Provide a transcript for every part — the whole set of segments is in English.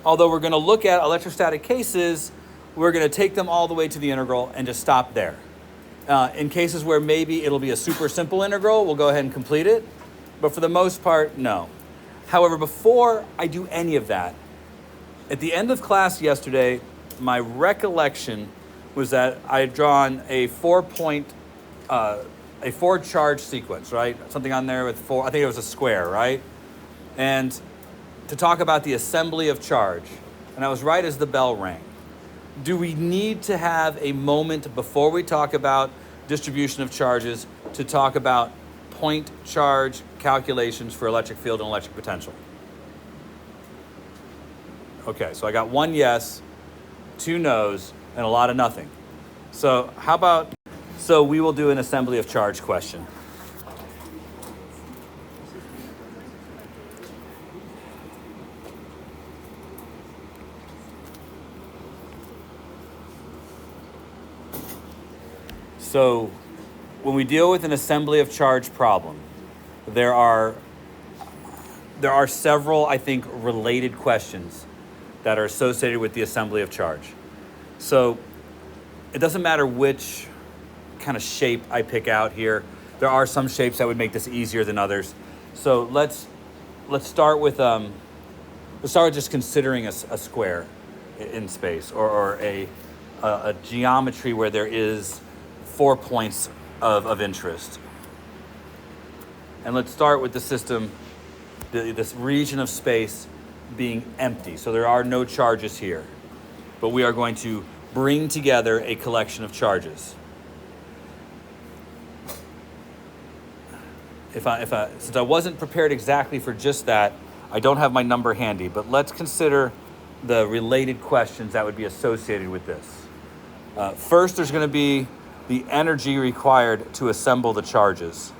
although we're going to look at electrostatic cases, we're going to take them all the way to the integral and just stop there. In cases where maybe it'll be a super simple integral, we'll go ahead and complete it. But for the most part, no. However, before I do any of that, at the end of class yesterday, my recollection was that I had drawn a four charge sequence, right? Something on there with four, I think it was a square, right? And to talk about the assembly of charge. And I was right as the bell rang. Do we need to have a moment before we talk about distribution of charges to talk about point charge calculations for electric field and electric potential? Okay, so I got one yes, two no's, and a lot of nothing. So so we will do an assembly of charge question. So when we deal with an assembly of charge problem, there are several, I think, related questions that are associated with the assembly of charge. So it doesn't matter which kind of shape I pick out here. There are some shapes that would make this easier than others. So let's start with just considering a square in space, or a geometry where there is 4 points of interest. And let's start with the system, this region of space being empty. So there are no charges here, but we are going to bring together a collection of charges. Since I wasn't prepared exactly for just that, I don't have my number handy, but let's consider the related questions that would be associated with this. First, there's going to be the energy required to assemble the charges.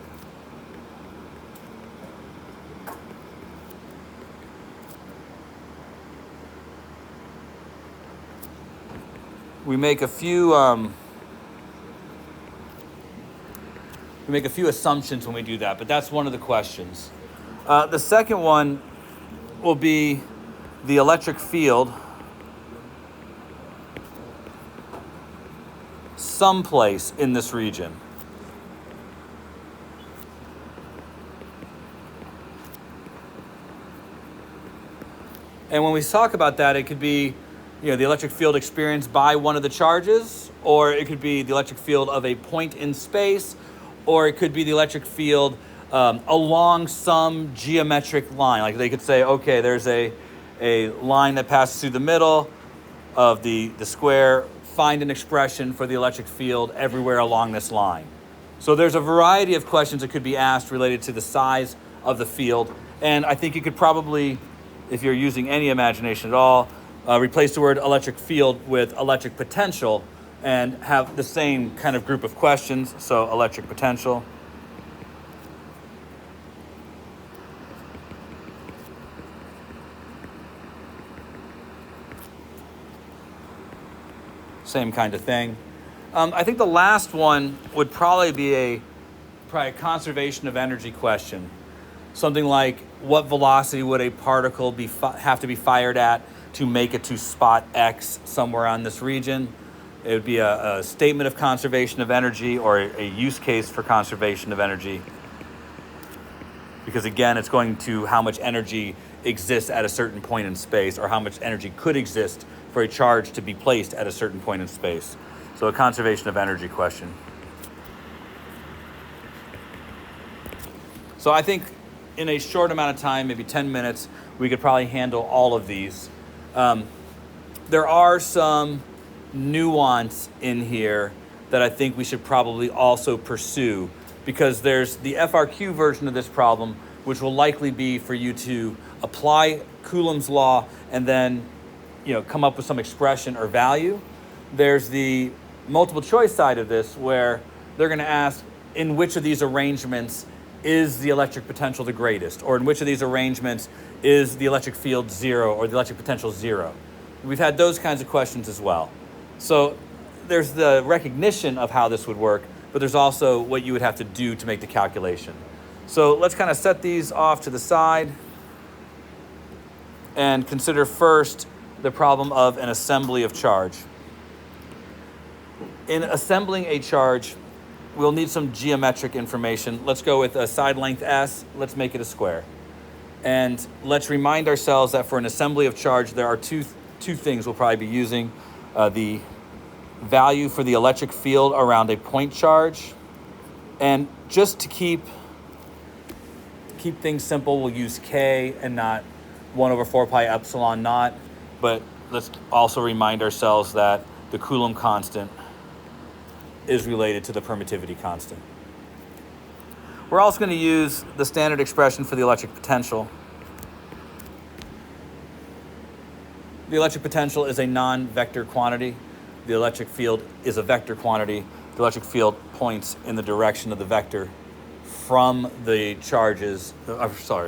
We make a few assumptions when we do that, but that's one of the questions. The second one will be the electric field someplace in this region. And when we talk about that, it could be, the electric field experienced by one of the charges, or it could be the electric field of a point in space, or it could be the electric field along some geometric line. Like they could say, okay, there's a line that passes through the middle of the square. Find an expression for the electric field everywhere along this line. So there's a variety of questions that could be asked related to the size of the field. And I think you could probably, if you're using any imagination at all, replace the word electric field with electric potential and have the same kind of group of questions. So electric potential. Same kind of thing. I think the last one would probably be a conservation of energy question. Something like, what velocity would a particle have to be fired at to make it to spot X somewhere on this region? It would be a statement of conservation of energy, or a use case for conservation of energy. Because again, it's going to how much energy exists at a certain point in space, or how much energy could exist for a charge to be placed at a certain point in space. So a conservation of energy question. So I think in a short amount of time, maybe 10 minutes, we could probably handle all of these. There are some nuance in here that I think we should probably also pursue, because there's the FRQ version of this problem, which will likely be for you to apply Coulomb's law and then come up with some expression or value. There's the multiple choice side of this, where they're going to ask, in which of these arrangements is the electric potential the greatest? Or in which of these arrangements is the electric field 0 or the electric potential 0? We've had those kinds of questions as well. So there's the recognition of how this would work, but there's also what you would have to do to make the calculation. So let's kind of set these off to the side and consider first the problem of an assembly of charge. In assembling a charge, we'll need some geometric information. Let's go with a side length S. Let's make it a square. And let's remind ourselves that for an assembly of charge, there are two things we'll probably be using. The value for the electric field around a point charge. And just to keep things simple, we'll use K and not 1 over 4 pi epsilon naught. But let's also remind ourselves that the Coulomb constant is related to the permittivity constant. We're also going to use the standard expression for the electric potential. The electric potential is a non-vector quantity. The electric field is a vector quantity. The electric field points in the direction of the vector from the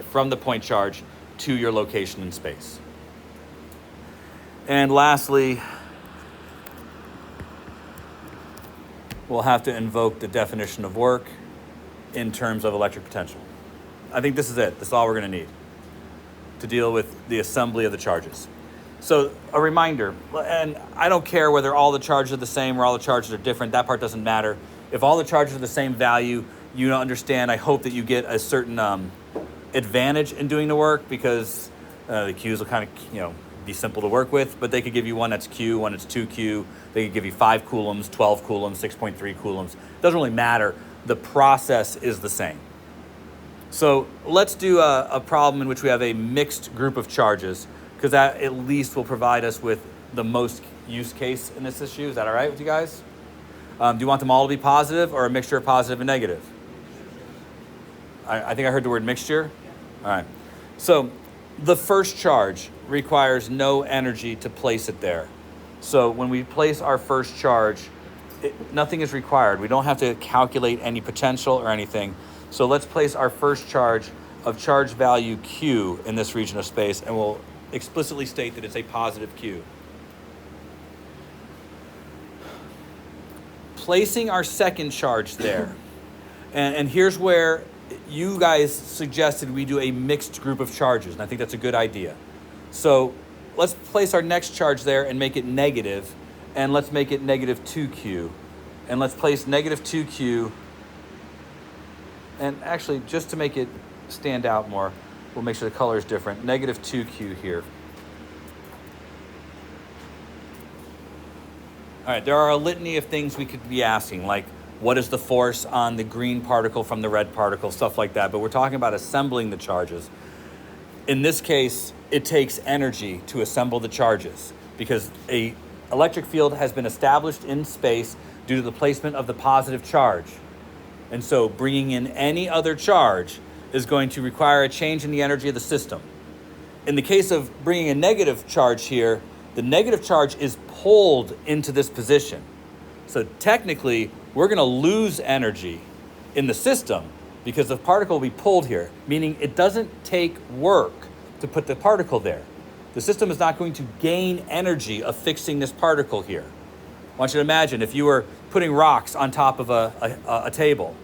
from the point charge to your location in space. And lastly, we'll have to invoke the definition of work in terms of electric potential. I think this is it. This is all we're going to need to deal with the assembly of the charges. So a reminder, and I don't care whether all the charges are the same or all the charges are different. That part doesn't matter. If all the charges are the same value, you understand, I hope that you get a certain advantage in doing the work, because the Qs will kind of, be simple to work with, but they could give you one that's Q, one that's 2Q. They could give you 5 coulombs, 12 coulombs, 6.3 coulombs. It doesn't really matter. The process is the same. So let's do a problem in which we have a mixed group of charges, because that at least will provide us with the most use case in this issue. Is that all right with you guys? Do you want them all to be positive, or a mixture of positive and negative? I think I heard the word mixture. All right. So the first charge requires no energy to place it there. So when we place our first charge, nothing is required. We don't have to calculate any potential or anything. So let's place our first charge of charge value Q in this region of space, and we'll explicitly state that it's a positive Q. Placing our second charge there, and here's where you guys suggested we do a mixed group of charges, and I think that's a good idea. So let's place our next charge there and make it negative, and let's make it negative 2Q. And let's place negative 2Q, and actually, just to make it stand out more, we'll make sure the color is different. Negative 2Q here. All right, there are a litany of things we could be asking, like what is the force on the green particle from the red particle, stuff like that. But we're talking about assembling the charges. In this case, it takes energy to assemble the charges, because an electric field has been established in space due to the placement of the positive charge. And so bringing in any other charge is going to require a change in the energy of the system. In the case of bringing a negative charge here, the negative charge is pulled into this position. So technically, we're going to lose energy in the system because the particle will be pulled here, meaning it doesn't take work to put the particle there. The system is not going to gain energy of fixing this particle here. I want you to imagine if you were putting rocks on top of a table.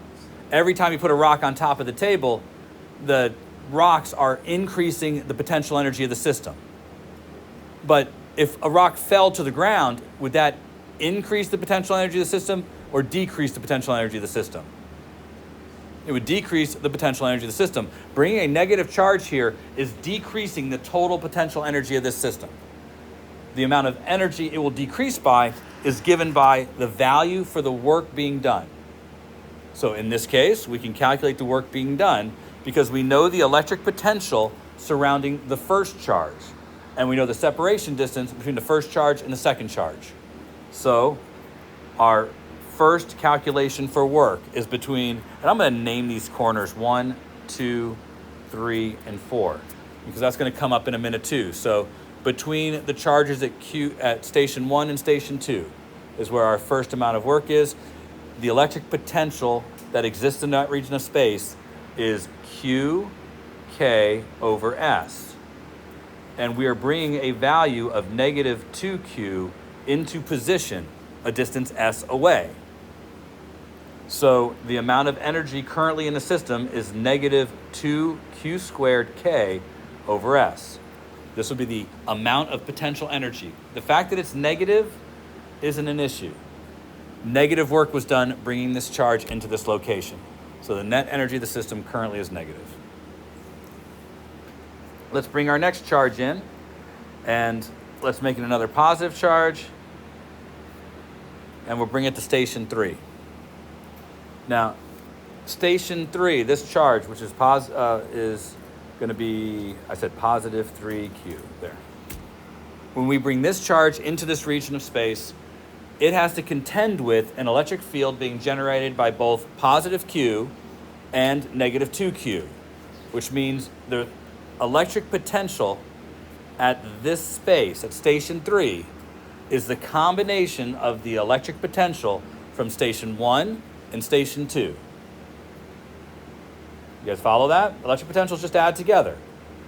Every time you put a rock on top of the table, the rocks are increasing the potential energy of the system. But if a rock fell to the ground, would that increase the potential energy of the system or decrease the potential energy of the system? It would decrease the potential energy of the system. Bringing a negative charge here is decreasing the total potential energy of this system. The amount of energy it will decrease by is given by the value for the work being done. So in this case, we can calculate the work being done because we know the electric potential surrounding the first charge, and we know the separation distance between the first charge and the second charge. So our first calculation for work is between, and I'm going to name these corners 1, 2, 3, and 4, because that's going to come up in a minute too. So between the charges at station 1 and station 2 is where our first amount of work is. The electric potential that exists in that region of space is Q, K over S. And we are bringing a value of negative 2Q into position a distance S away. So the amount of energy currently in the system is negative 2Q squared K over S. This would be the amount of potential energy. The fact that it's negative isn't an issue. Negative work was done bringing this charge into this location. So the net energy of the system currently is negative. Let's bring our next charge in, and let's make it another positive charge, and we'll bring it to station 3. Now, station 3, this charge, which is going to be, I said positive 3Q there. When we bring this charge into this region of space, it has to contend with an electric field being generated by both positive Q and negative 2Q, which means the electric potential at this space, at station 3, is the combination of the electric potential from station 1 and station 2. You guys follow that? Electric potentials just add together.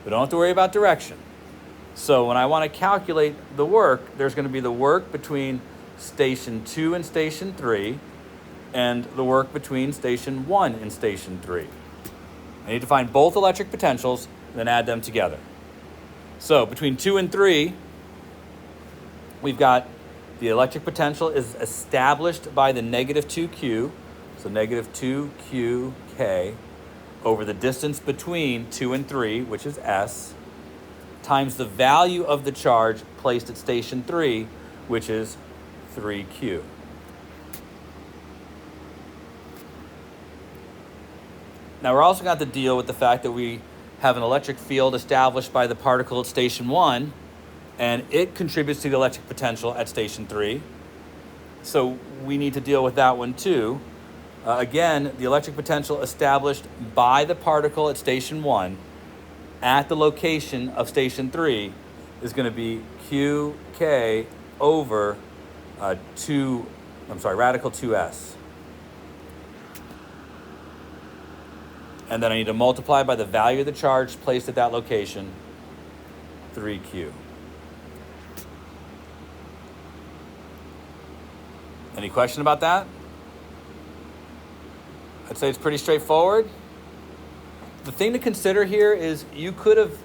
We don't have to worry about direction. So when I want to calculate the work, there's going to be the work between station 2 and station 3, and the work between station 1 and station 3. I need to find both electric potentials, then add them together. So between 2 and 3, we've got the electric potential is established by the negative 2Q, so negative 2QK, over the distance between 2 and 3, which is S, times the value of the charge placed at station 3, which is 3Q. Now we're also going to have to deal with the fact that we have an electric field established by the particle at station 1, and it contributes to the electric potential at station 3. So we need to deal with that one too. Again, the electric potential established by the particle at station 1 at the location of station 3 is going to be QK over radical 2S. And then I need to multiply by the value of the charge placed at that location, 3Q. Any question about that? I'd say it's pretty straightforward. The thing to consider here is you could have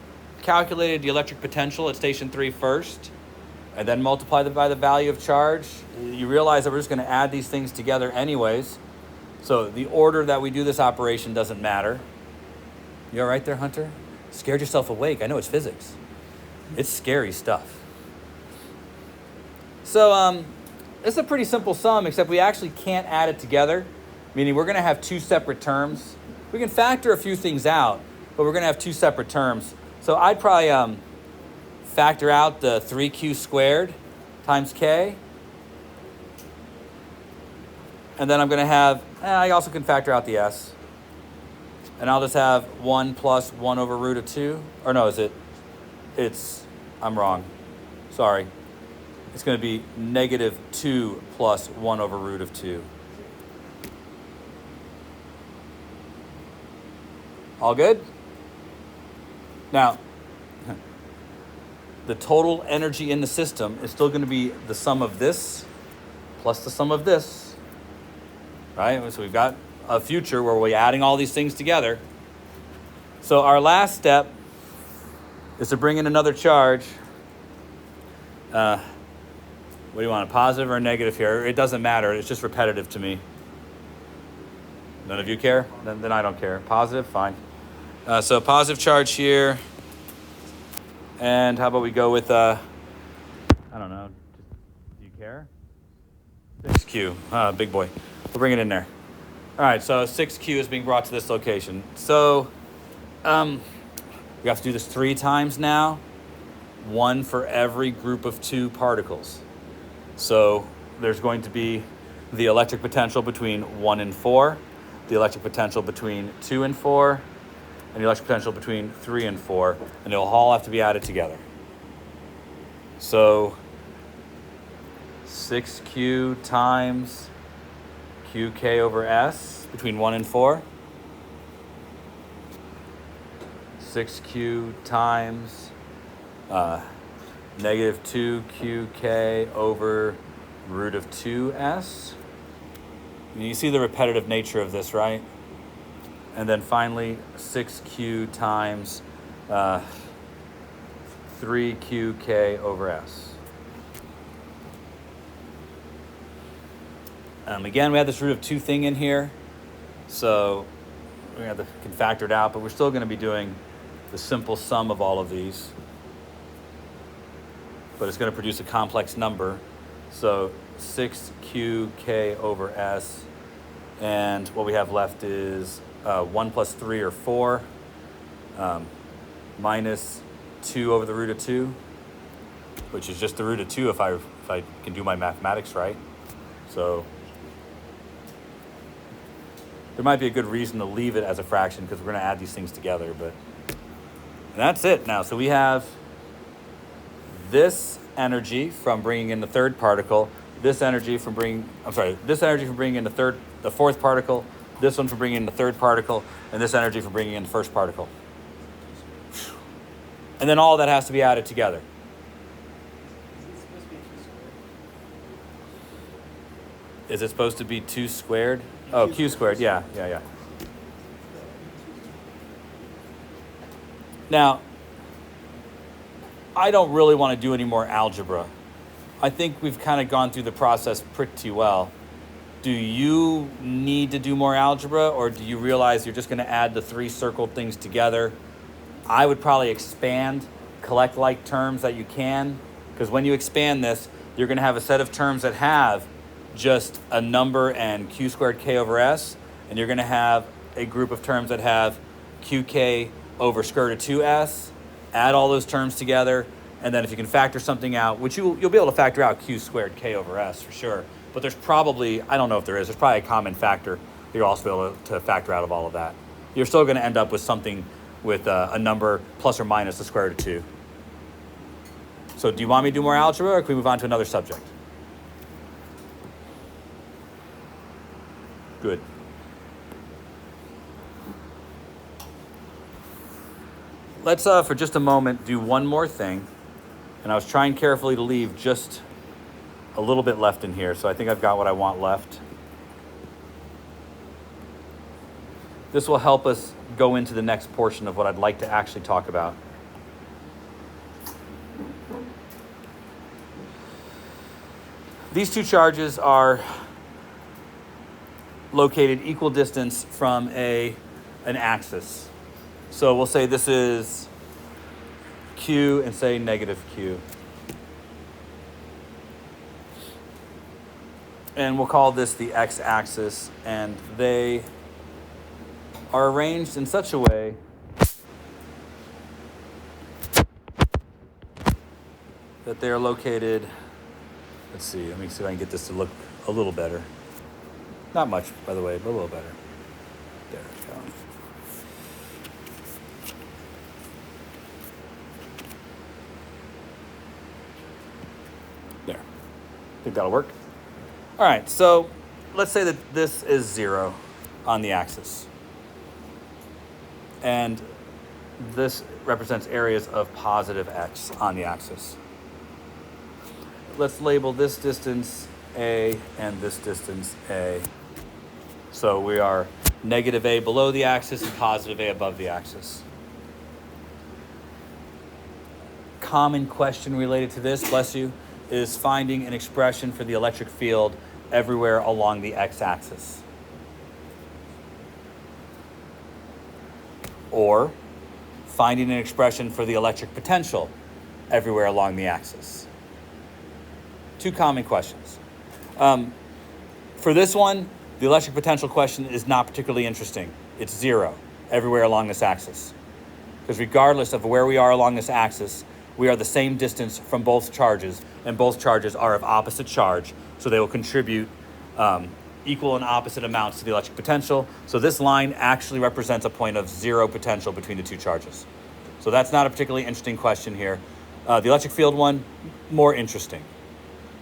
calculated the electric potential at station 3 first, and then multiply it by the value of charge. You realize that we're just going to add these things together anyways. So the order that we do this operation doesn't matter. You all right there, Hunter? Scared yourself awake. I know it's physics. It's scary stuff. So it's a pretty simple sum, except we actually can't add it together, meaning we're going to have two separate terms. We can factor a few things out, but we're going to have two separate terms. So I'd probably factor out the 3Q squared times K. And then I'm going to have, I also can factor out the S. And I'll just have 1 plus 1 over root of 2. Or no, I'm wrong. Sorry. It's going to be negative 2 plus 1 over root of 2. All good? Now, the total energy in the system is still going to be the sum of this plus the sum of this. Right? So we've got a future where we're adding all these things together. So our last step is to bring in another charge. What do you want, a positive or a negative here? It doesn't matter. It's just repetitive to me. None of you care? Then I don't care. Positive, fine. So positive charge here. And how about we go with, I don't know, do you care? 6Q, big boy. We'll bring it in there. All right, so 6Q is being brought to this location. So we have to do this 3 times now, 1 for every group of 2 particles. So there's going to be the electric potential between 1 and 4, the electric potential between 2 and 4, and the electric potential between 3 and 4, and they'll all have to be added together. So 6Q times QK over S between 1 and 4. 6Q times negative 2QK over root of 2S. You see the repetitive nature of this, right? And then finally, 6Q times 3qk over s. Again, we have this root of 2 thing in here, so we can factor it out, but we're still going to be doing the simple sum of all of these. But it's going to produce a complex number. So 6qk over s, and what we have left is 1 plus 3 or 4, minus 2 over the root of 2, which is just the root of 2 if I can do my mathematics right. So there might be a good reason to leave it as a fraction because we're going to add these things together, but and that's it now. So we have this energy from bringing in the third particle, this energy from bringing in the fourth particle, this one for bringing in the third particle, and this energy for bringing in the first particle. And then all that has to be added together. Is it supposed to be 2 squared? Oh, q squared, yeah. Now, I don't really want to do any more algebra. I think we've kind of gone through the process pretty well. Do you need to do more algebra, or do you realize you're just going to add the 3 circled things together? I would probably expand, collect like terms that you can, because when you expand this, you're going to have a set of terms that have just a number and q squared k over s, and you're going to have a group of terms that have qk over square root of 2s. Add all those terms together, and then if you can factor something out, which you'll be able to factor out q squared k over s for sure, but there's probably, I don't know if there's probably a common factor that you'll also be able to factor out of all of that. You're still going to end up with something with a number plus or minus the square root of 2. So do you want me to do more algebra, or can we move on to another subject? Good. Let's, for just a moment, do one more thing. And I was trying carefully to leave just a little bit left in here, so I think I've got what I want left. This will help us go into the next portion of what I'd like to actually talk about. These 2 charges are located equal distance from an axis. So we'll say this is q and say negative q. And we'll call this the x-axis, and they are arranged in such a way that they are located, let me see if I can get this to look a little better. Not much, by the way, but a little better. There we go. There. Think that'll work? All right, so let's say that this is 0 on the axis. And this represents areas of positive x on the axis. Let's label this distance a and this distance a. So we are negative a below the axis and positive a above the axis. Common question related to this, bless you, is finding an expression for the electric field everywhere along the x-axis. Or finding an expression for the electric potential everywhere along the axis. 2 common questions. For this one, the electric potential question is not particularly interesting. It's 0 everywhere along this axis. Because regardless of where we are along this axis, we are the same distance from both charges, and both charges are of opposite charge, so they will contribute equal and opposite amounts to the electric potential. So this line actually represents a point of 0 potential between the 2 charges. So that's not a particularly interesting question here. The electric field one, more interesting.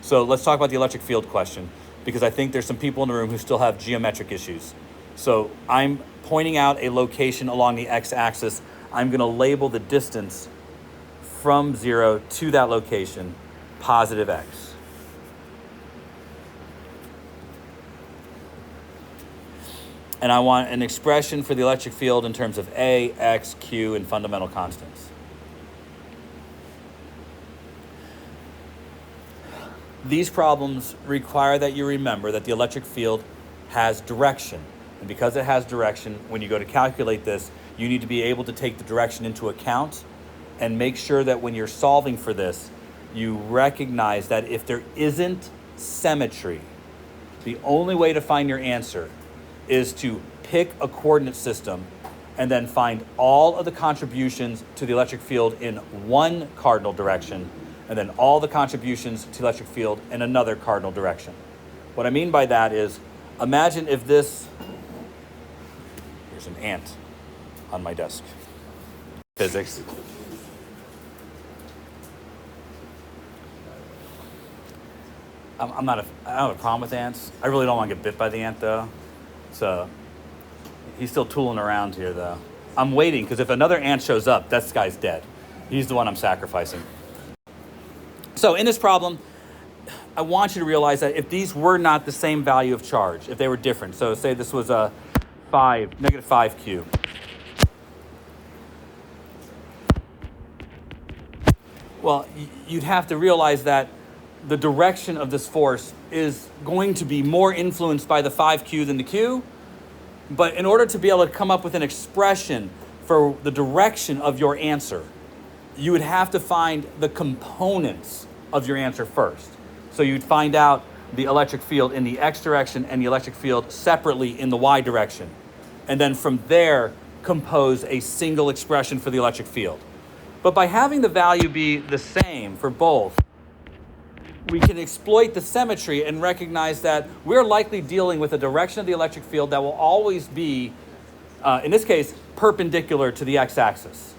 So let's talk about the electric field question, because I think there's some people in the room who still have geometric issues. So I'm pointing out a location along the x-axis. I'm going to label the distance from 0 to that location positive x. And I want an expression for the electric field in terms of A, X, Q, and fundamental constants. These problems require that you remember that the electric field has direction. And because it has direction, when you go to calculate this, you need to be able to take the direction into account and make sure that when you're solving for this, you recognize that if there isn't symmetry, the only way to find your answer is to pick a coordinate system and then find all of the contributions to the electric field in one cardinal direction, and then all the contributions to the electric field in another cardinal direction. What I mean by that is, imagine if this, here's an ant on my desk. Physics. I don't have a problem with ants. I really don't want to get bit by the ant though. So he's still tooling around here though. I'm waiting because if another ant shows up, that guy's dead. He's the one I'm sacrificing. So in this problem, I want you to realize that if these were not the same value of charge, if they were different, so say this was a negative 5q. Well, you'd have to realize that the direction of this force is going to be more influenced by the 5q than the q. But in order to be able to come up with an expression for the direction of your answer, you would have to find the components of your answer first. So you'd find out the electric field in the x direction and the electric field separately in the y direction. And then from there, compose a single expression for the electric field. But by having the value be the same for both, we can exploit the symmetry and recognize that we're likely dealing with a direction of the electric field that will always be, in this case, perpendicular to the x-axis.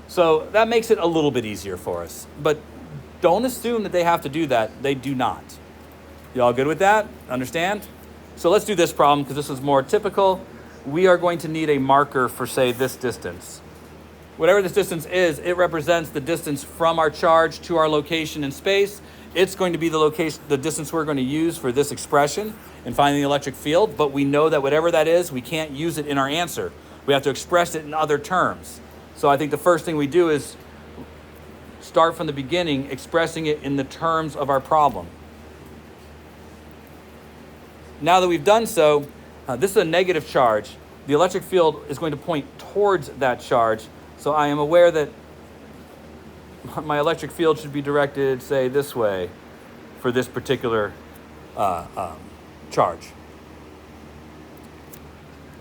So that makes it a little bit easier for us. But don't assume that they have to do that. They do not. You all good with that? Understand? So let's do this problem because this is more typical. We are going to need a marker for, say, this distance. Whatever this distance is, it represents the distance from our charge to our location in space. It's going to be the distance we're going to use for this expression in finding the electric field, but we know that whatever that is, we can't use it in our answer. We have to express it in other terms. So I think the first thing we do is start from the beginning, expressing it in the terms of our problem. Now that we've done so, this is a negative charge. The electric field is going to point towards that charge. So I am aware that my electric field should be directed, say, this way for this particular charge.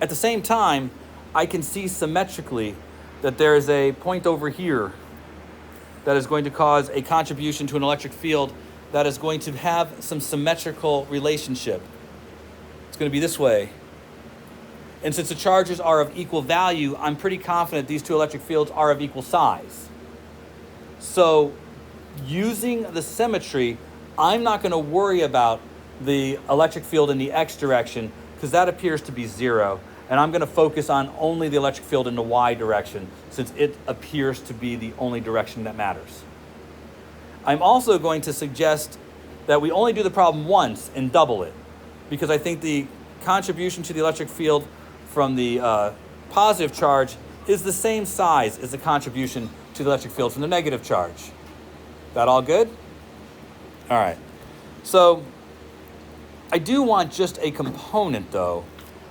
At the same time, I can see symmetrically that there is a point over here that is going to cause a contribution to an electric field that is going to have some symmetrical relationship. It's going to be this way. And since the charges are of equal value, I'm pretty confident these two electric fields are of equal size. So using the symmetry, I'm not going to worry about the electric field in the x direction because that appears to be 0. And I'm going to focus on only the electric field in the y direction since it appears to be the only direction that matters. I'm also going to suggest that we only do the problem once and double it because I think the contribution to the electric field from the positive charge is the same size as the contribution to the electric field from the negative charge. That all good? All right. So I do want just a component though,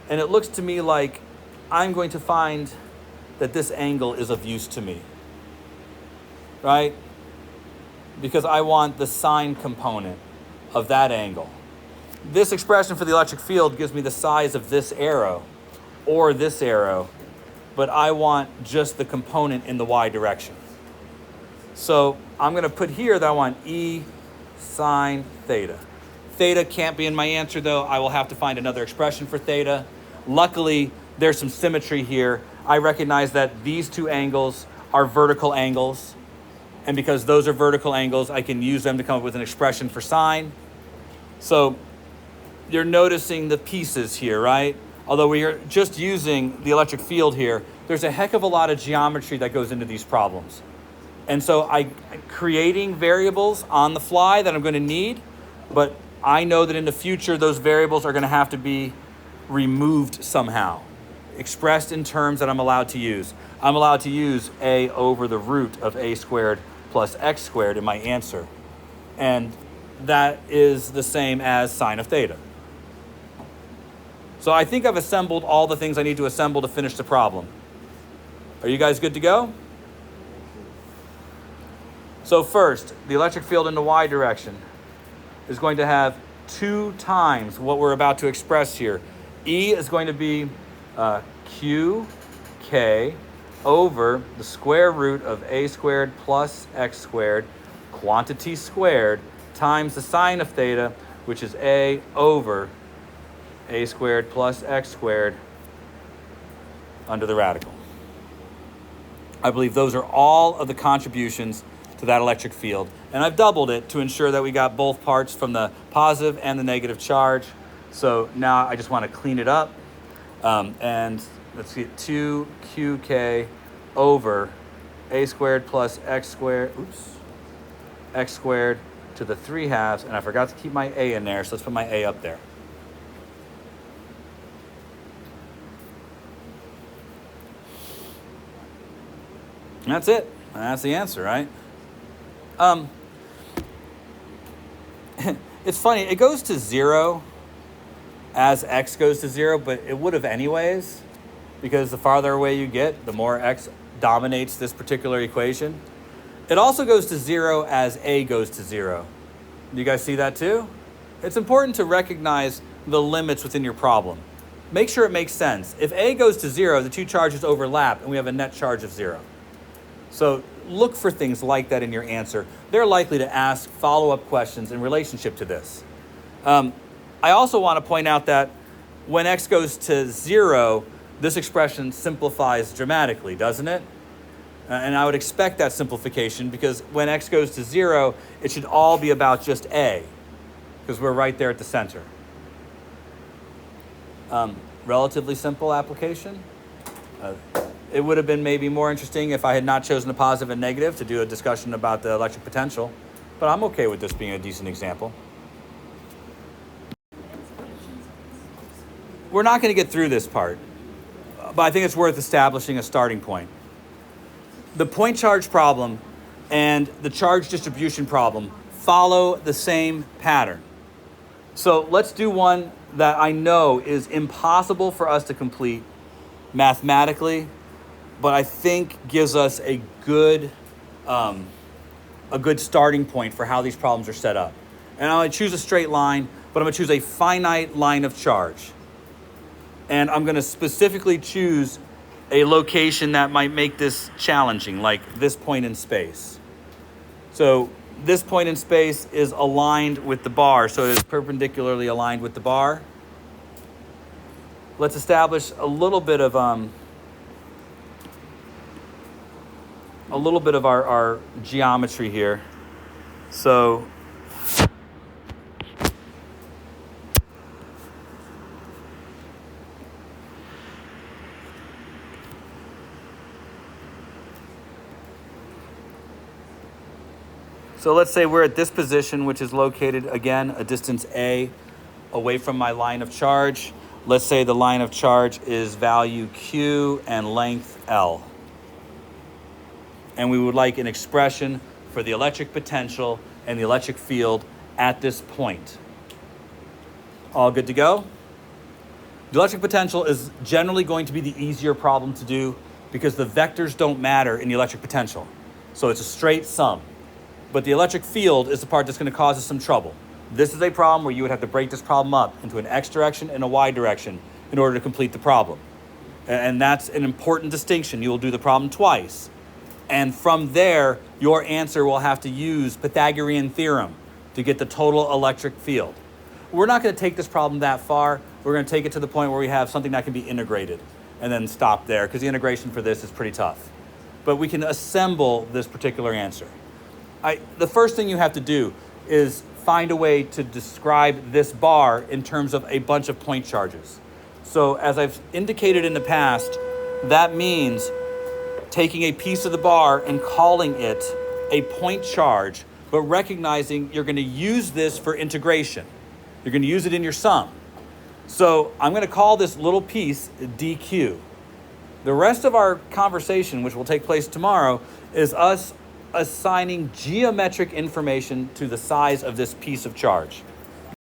and it looks to me like I'm going to find that this angle is of use to me, right? Because I want the sine component of that angle. This expression for the electric field gives me the size of this arrow or this arrow, but I want just the component in the y direction. So I'm going to put here that I want E sine theta. Theta can't be in my answer though. I will have to find another expression for theta. Luckily, there's some symmetry here. I recognize that these two angles are vertical angles. And because those are vertical angles, I can use them to come up with an expression for sine. So you're noticing the pieces here, right? Although we are just using the electric field here, there's a heck of a lot of geometry that goes into these problems. And so I'm creating variables on the fly that I'm going to need, but I know that in the future, those variables are going to have to be removed somehow, expressed in terms that I'm allowed to use. I'm allowed to use a over the root of a squared plus x squared in my answer. And that is the same as sine of theta. So I think I've assembled all the things I need to assemble to finish the problem. Are you guys good to go? So first, the electric field in the y direction is going to have 2 times what we're about to express here. E is going to be qk over the square root of a squared plus x squared, quantity squared, times the sine of theta, which is a over a squared plus x squared under the radical. I believe those are all of the contributions to that electric field. And I've doubled it to ensure that we got both parts from the positive and the negative charge. So now I just want to clean it up. And let's get 2qk over a squared plus x squared, x squared to the 3/2. And I forgot to keep my a in there, so let's put my a up there. And that's it. That's the answer, right? It's funny, it goes to 0 as x goes to 0, but it would have anyways, because the farther away you get, the more x dominates this particular equation. It also goes to 0 as a goes to 0. Do you guys see that too? It's important to recognize the limits within your problem. Make sure it makes sense. If a goes to 0, the 2 charges overlap and we have a net charge of 0. So look for things like that in your answer. They're likely to ask follow-up questions in relationship to this. I also want to point out that when x goes to 0, this expression simplifies dramatically, doesn't it? And I would expect that simplification because when x goes to 0, it should all be about just a, because we're right there at the center. Relatively simple application. It would have been maybe more interesting if I had not chosen a positive and negative to do a discussion about the electric potential, but I'm okay with this being a decent example. We're not going to get through this part, but I think it's worth establishing a starting point. The point charge problem and the charge distribution problem follow the same pattern. So let's do one that I know is impossible for us to complete mathematically, but I think gives us a good starting point for how these problems are set up. And I'm going to choose a straight line, but I'm going to choose a finite line of charge. And I'm going to specifically choose a location that might make this challenging, like this point in space. So this point in space is aligned with the bar, so it is perpendicularly aligned with the bar. Let's establish a little bit of our geometry here. So let's say we're at this position, which is located, again, a distance a away from my line of charge. Let's say the line of charge is value q and length L. And we would like an expression for the electric potential and the electric field at this point. All good to go? The electric potential is generally going to be the easier problem to do because the vectors don't matter in the electric potential. So it's a straight sum. But the electric field is the part that's going to cause us some trouble. This is a problem where you would have to break this problem up into an x direction and a y direction in order to complete the problem. And that's an important distinction. You will do the problem twice. And from there, your answer will have to use Pythagorean theorem to get the total electric field. We're not going to take this problem that far. We're going to take it to the point where we have something that can be integrated and then stop there, because the integration for this is pretty tough. But we can assemble this particular answer. The first thing you have to do is find a way to describe this bar in terms of a bunch of point charges. So as I've indicated in the past, that means taking a piece of the bar and calling it a point charge, but recognizing you're going to use this for integration. You're going to use it in your sum. So I'm going to call this little piece dq. The rest of our conversation, which will take place tomorrow, is us assigning geometric information to the size of this piece of charge.